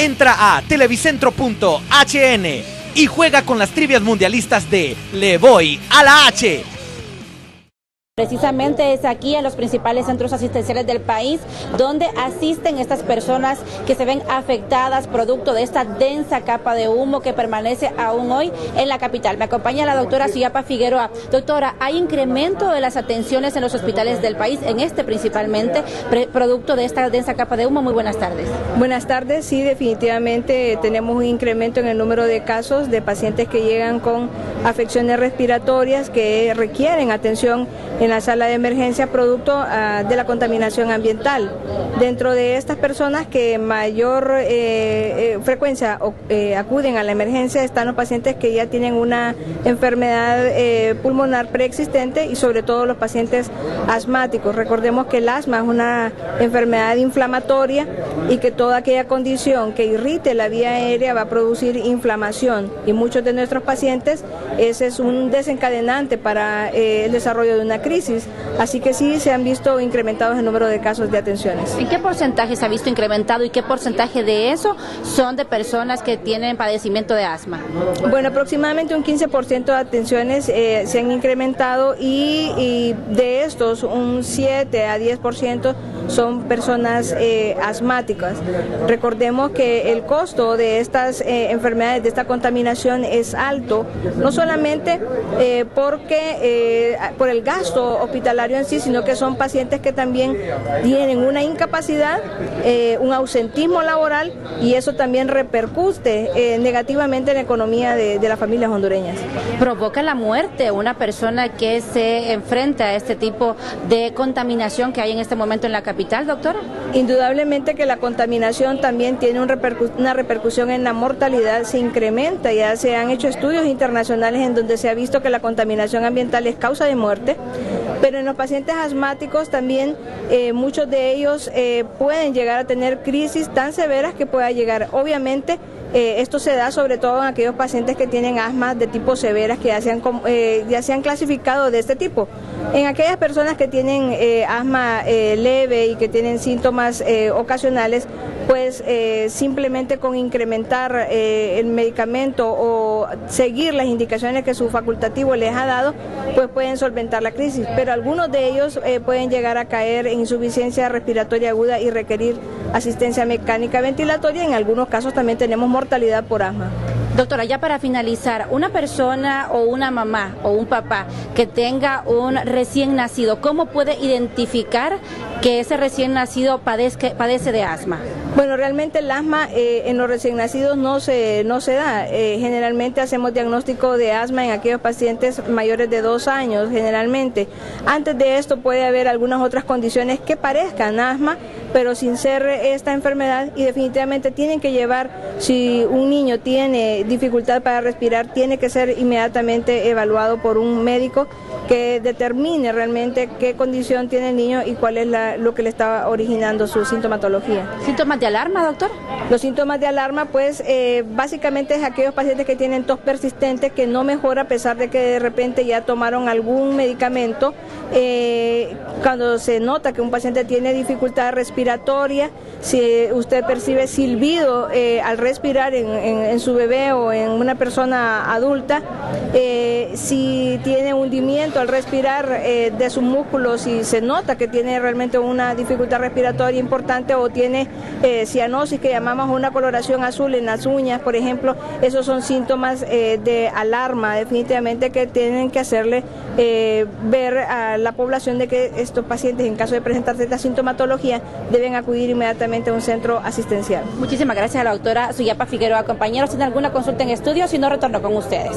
Entra a televicentro.hn y juega con las trivias mundialistas de Le Voy a la H. Precisamente es aquí en los principales centros asistenciales del país donde asisten estas personas que se ven afectadas producto de esta densa capa de humo que permanece aún hoy en la capital. Me acompaña la doctora Suyapa Figueroa. Doctora, ¿hay incremento de las atenciones en los hospitales del país, en este principalmente, producto de esta densa capa de humo? Muy buenas tardes. Buenas tardes, sí, definitivamente tenemos un incremento en el número de casos de pacientes que llegan con afecciones respiratorias que requieren atención en la sala de emergencia producto de la contaminación ambiental. Dentro de estas personas que mayor frecuencia acuden a la emergencia están los pacientes que ya tienen una enfermedad pulmonar preexistente y sobre todo los pacientes asmáticos. Recordemos que el asma es una enfermedad inflamatoria y que toda aquella condición que irrite la vía aérea va a producir inflamación, y muchos de nuestros pacientes ese es un desencadenante para el desarrollo de una crisis, así que sí se han visto incrementados el número de casos de atenciones. ¿En qué porcentaje se ha visto incrementado y qué porcentaje de eso son de personas que tienen padecimiento de asma? Bueno, aproximadamente un 15% de atenciones se han incrementado y de estos un 7 a 10% son personas asmáticas. Recordemos que el costo de estas enfermedades, de esta contaminación es alto, no solamente por el gasto hospitalario en sí, sino que son pacientes que también tienen una incapacidad, un ausentismo laboral, y eso también repercute negativamente en la economía de las familias hondureñas. ¿Provoca la muerte una persona que se enfrenta a este tipo de contaminación que hay en este momento en la capital, doctora? Indudablemente que la contaminación también tiene una repercusión en la mortalidad, se incrementa. Ya se han hecho estudios internacionales en donde se ha visto que la contaminación ambiental es causa de muerte, pero en los pacientes asmáticos también muchos de ellos pueden llegar a tener crisis tan severas que pueda llegar, obviamente. Esto se da sobre todo en aquellos pacientes que tienen asma de tipo severas, que ya se han clasificado de este tipo. En aquellas personas que tienen asma leve y que tienen síntomas ocasionales, pues simplemente con incrementar el medicamento o seguir las indicaciones que su facultativo les ha dado, pues pueden solventar la crisis. Pero algunos de ellos pueden llegar a caer en insuficiencia respiratoria aguda y requerir asistencia mecánica ventilatoria. En algunos casos también tenemos mortalidad por asma. Doctora, ya para finalizar, una persona o una mamá o un papá que tenga un recién nacido, ¿cómo puede identificar que ese recién nacido padece de asma? Bueno, realmente el asma en los recién nacidos no se da. Generalmente hacemos diagnóstico de asma en aquellos pacientes mayores de 2 años, generalmente. Antes de esto puede haber algunas otras condiciones que parezcan asma, pero sin ser esta enfermedad, y definitivamente tienen que llevar, si un niño tiene dificultad para respirar, tiene que ser inmediatamente evaluado por un médico que determine realmente qué condición tiene el niño y cuál es lo que le está originando su sintomatología. ¿Síntomas de alarma, doctor? Los síntomas de alarma, pues básicamente es aquellos pacientes que tienen tos persistente que no mejora a pesar de que de repente ya tomaron algún medicamento. Cuando se nota que un paciente tiene dificultad respiratoria, si usted percibe silbido al respirar en su bebé o en una persona adulta, si tiene hundimiento al respirar de sus músculos, si se nota que tiene realmente una dificultad respiratoria importante, o tiene cianosis, que llamamos una coloración azul en las uñas, por ejemplo, esos son síntomas de alarma, definitivamente, que tienen que hacerle ver a la población de que estos pacientes, en caso de presentarse esta sintomatología, deben acudir inmediatamente a un centro asistencial. Muchísimas gracias a la doctora Suyapa Figueroa. Compañeros, ¿tienen alguna consulta en estudio? Si no, retorno con ustedes.